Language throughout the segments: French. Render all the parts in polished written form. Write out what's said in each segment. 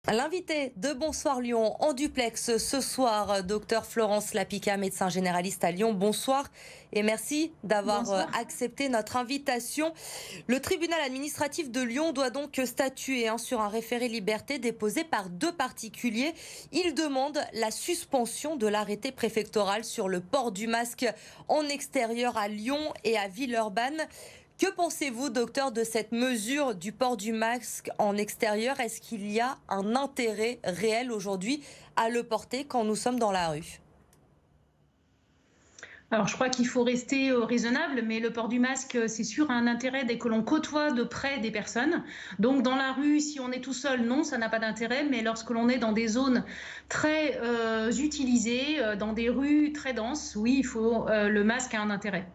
L'invité de Bonsoir Lyon en duplex ce soir, docteur Florence Lapica, médecin généraliste à Lyon. Bonsoir et merci d'avoir Bonsoir. accepté notre invitation. Le tribunal administratif de Lyon doit donc statuer sur un référé liberté déposé par deux particuliers. Il demande la suspension de l'arrêté préfectoral sur le port du masque en extérieur à Lyon et à Villeurbanne. Que pensez-vous, docteur, de cette mesure du port du masque en extérieur? Est-ce qu'il y a un intérêt réel aujourd'hui à le porter quand nous sommes dans la rue? Alors, je crois qu'il faut rester raisonnable, mais le port du masque, c'est sûr, a un intérêt dès que l'on côtoie de près des personnes. Donc, dans la rue, si on est tout seul, non, ça n'a pas d'intérêt. Mais lorsque l'on est dans des zones très utilisées, dans des rues très denses, oui, le masque a un intérêt.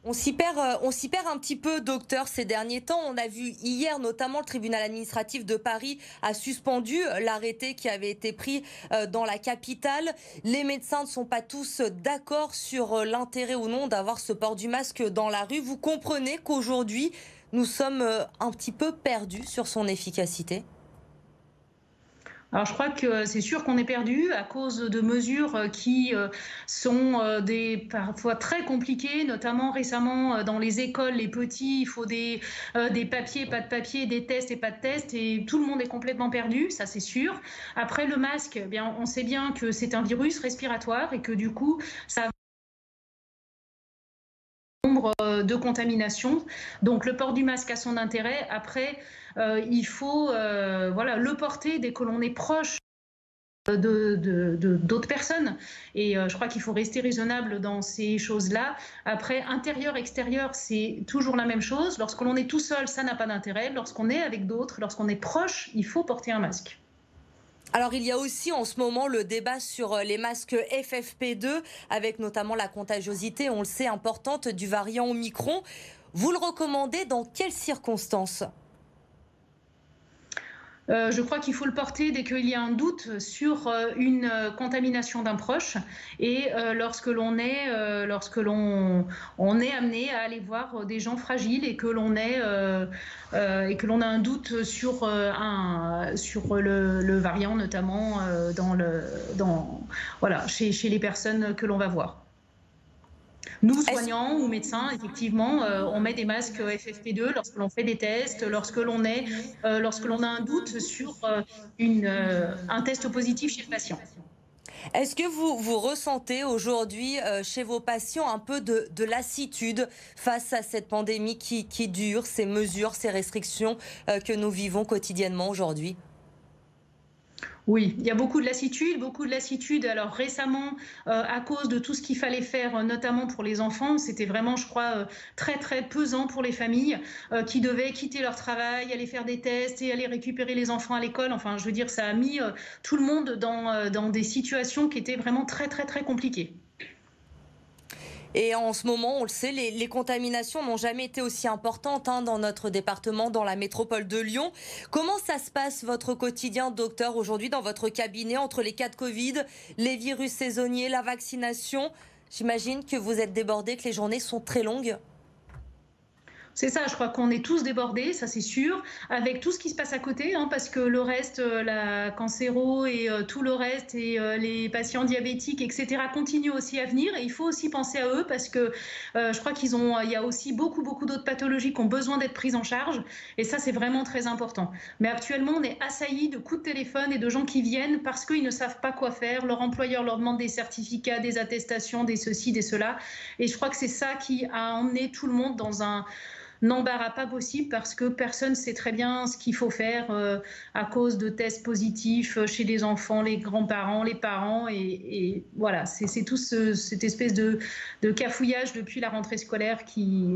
On s'y perd un petit peu, docteur, ces derniers temps. On a vu hier, notamment, le tribunal administratif de Paris a suspendu l'arrêté qui avait été pris dans la capitale. Les médecins ne sont pas tous d'accord sur l'intérêt ou non d'avoir ce port du masque dans la rue. Vous comprenez qu'aujourd'hui, nous sommes un petit peu perdus sur son efficacité? Alors, je crois que c'est sûr qu'on est perdu à cause de mesures qui sont parfois très compliquées, notamment récemment dans les écoles, les petits, il faut des papiers, pas de papiers, des tests et pas de tests, et tout le monde est complètement perdu, ça c'est sûr. Après, le masque, eh bien, on sait bien que c'est un virus respiratoire et que du coup, ça nombre de contamination. Donc le port du masque a son intérêt. Après, il faut voilà, le porter dès que l'on est proche d'autres personnes. Et je crois qu'il faut rester raisonnable dans ces choses-là. Après, intérieur, extérieur, c'est toujours la même chose. Lorsque l'on est tout seul, ça n'a pas d'intérêt. Lorsqu'on est avec d'autres, lorsqu'on est proche, il faut porter un masque. Alors, il y a aussi en ce moment le débat sur les masques FFP2, avec notamment la contagiosité, on le sait, importante du variant Omicron. Vous le recommandez dans quelles circonstances? Je crois qu'il faut le porter dès qu'il y a un doute sur une contamination d'un proche et lorsque on est amené à aller voir des gens fragiles et que et que l'on a un doute sur, sur le variant, notamment voilà, chez les personnes que l'on va voir. Nous, Est-ce soignants ou médecins, effectivement, on met des masques FFP2 lorsque l'on fait des tests, lorsque l'on a un doute sur un test positif chez le patient. est-ce que vous ressentez aujourd'hui chez vos patients un peu de lassitude face à cette pandémie qui dure, ces mesures, ces restrictions que nous vivons quotidiennement aujourd'hui? Oui, il y a beaucoup de lassitude, beaucoup de lassitude. Alors récemment, à cause de tout ce qu'il fallait faire, notamment pour les enfants, c'était vraiment, je crois, très très pesant pour les familles qui devaient quitter leur travail, aller faire des tests et aller récupérer les enfants à l'école. Enfin, je veux dire, ça a mis tout le monde dans des situations qui étaient vraiment très très très compliquées. Et en ce moment, on le sait, les contaminations n'ont jamais été aussi importantes dans notre département, dans la métropole de Lyon. Comment ça se passe, votre quotidien, docteur, aujourd'hui dans votre cabinet, entre les cas de Covid, les virus saisonniers, la vaccination? J'imagine que vous êtes débordé, que les journées sont très longues. C'est ça, je crois qu'on est tous débordés, ça c'est sûr, avec tout ce qui se passe à côté, hein, parce que le reste, la cancéro et tout le reste, et les patients diabétiques, etc., continuent aussi à venir. Et il faut aussi penser à eux, parce que je crois il y a aussi beaucoup, beaucoup d'autres pathologies qui ont besoin d'être prises en charge. Et ça, c'est vraiment très important. Mais actuellement, on est assaillis de coups de téléphone et de gens qui viennent parce qu'ils ne savent pas quoi faire. Leur employeur leur demande des certificats, des attestations, des ceci, des cela. Et je crois que c'est ça qui a emmené tout le monde dans un n'embarras pas possible parce que personne ne sait très bien ce qu'il faut faire à cause de tests positifs chez les enfants, les grands-parents, les parents. Et voilà, c'est tout cette espèce de cafouillage depuis la rentrée scolaire qui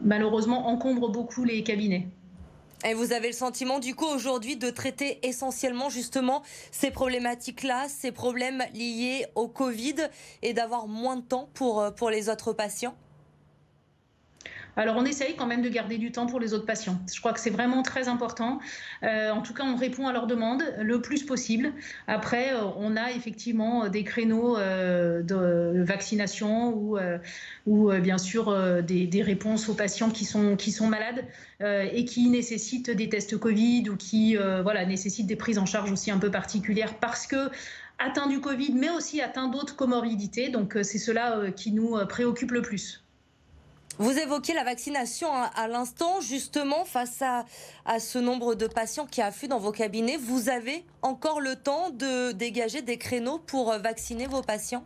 malheureusement encombre beaucoup les cabinets. Et vous avez le sentiment, du coup, aujourd'hui, de traiter essentiellement, justement, ces problématiques-là, ces problèmes liés au Covid, et d'avoir moins de temps pour les autres patients? Alors, on essaye quand même de garder du temps pour les autres patients. Je crois que c'est vraiment très important. En tout cas, on répond à leurs demandes le plus possible. Après, on a effectivement des créneaux de vaccination ou bien sûr des réponses aux patients qui sont malades et qui nécessitent des tests Covid ou qui voilà, nécessitent des prises en charge aussi un peu particulières parce que atteints du Covid, mais aussi atteints d'autres comorbidités. Donc, c'est cela qui nous préoccupe le plus. Vous évoquez la vaccination à l'instant, justement, face à ce nombre de patients qui affluent dans vos cabinets. Vous avez encore le temps de dégager des créneaux pour vacciner vos patients?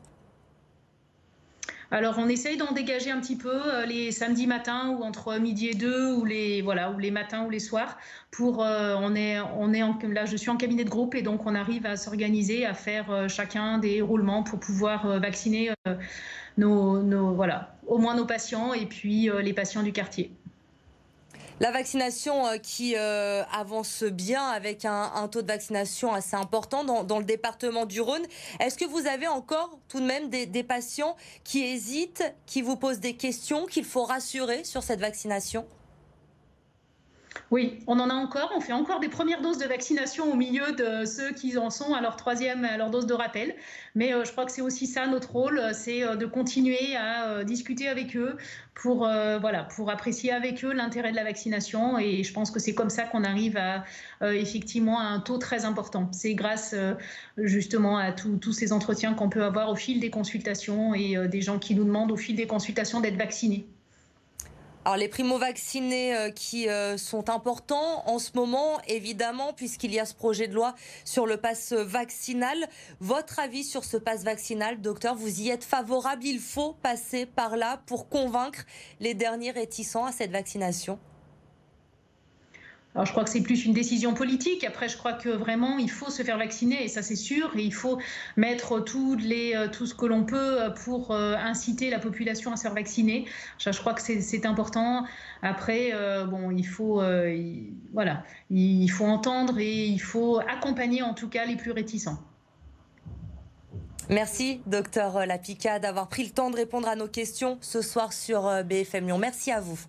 Alors, on essaye d'en dégager un petit peu les samedis matins ou entre midi et deux ou voilà, ou les matins ou les soirs. Là, je suis en cabinet de groupe et donc on arrive à s'organiser, à faire chacun des roulements pour pouvoir vacciner voilà, au moins nos patients et puis les patients du quartier. La vaccination qui avance bien avec un taux de vaccination assez important dans le département du Rhône. Est-ce que vous avez encore tout de même des patients qui hésitent, qui vous posent des questions, qu'il faut rassurer sur cette vaccination? Oui, on en a encore. On fait encore des premières doses de vaccination au milieu de ceux qui en sont à leur troisième, à leur dose de rappel. Mais je crois que c'est aussi ça notre rôle, c'est de continuer à discuter avec eux pour, voilà, pour apprécier avec eux l'intérêt de la vaccination. Et je pense que c'est comme ça qu'on arrive à effectivement à un taux très important. C'est grâce justement à tous ces entretiens qu'on peut avoir au fil des consultations et des gens qui nous demandent au fil des consultations d'être vaccinés. Alors les primo-vaccinés qui sont importants en ce moment, évidemment, puisqu'il y a ce projet de loi sur le pass vaccinal. Votre avis sur ce pass vaccinal, docteur, vous y êtes favorable? Il faut passer par là pour convaincre les derniers réticents à cette vaccination? Alors, je crois que c'est plus une décision politique. Après, je crois que vraiment, il faut se faire vacciner, et ça, c'est sûr. Et il faut mettre tout ce que l'on peut pour inciter la population à se faire vacciner. Ça, je crois que c'est important. Après, bon, voilà, il faut entendre et il faut accompagner, en tout cas, les plus réticents. Merci, docteur Lapika, d'avoir pris le temps de répondre à nos questions ce soir sur BFM Lyon. Merci à vous.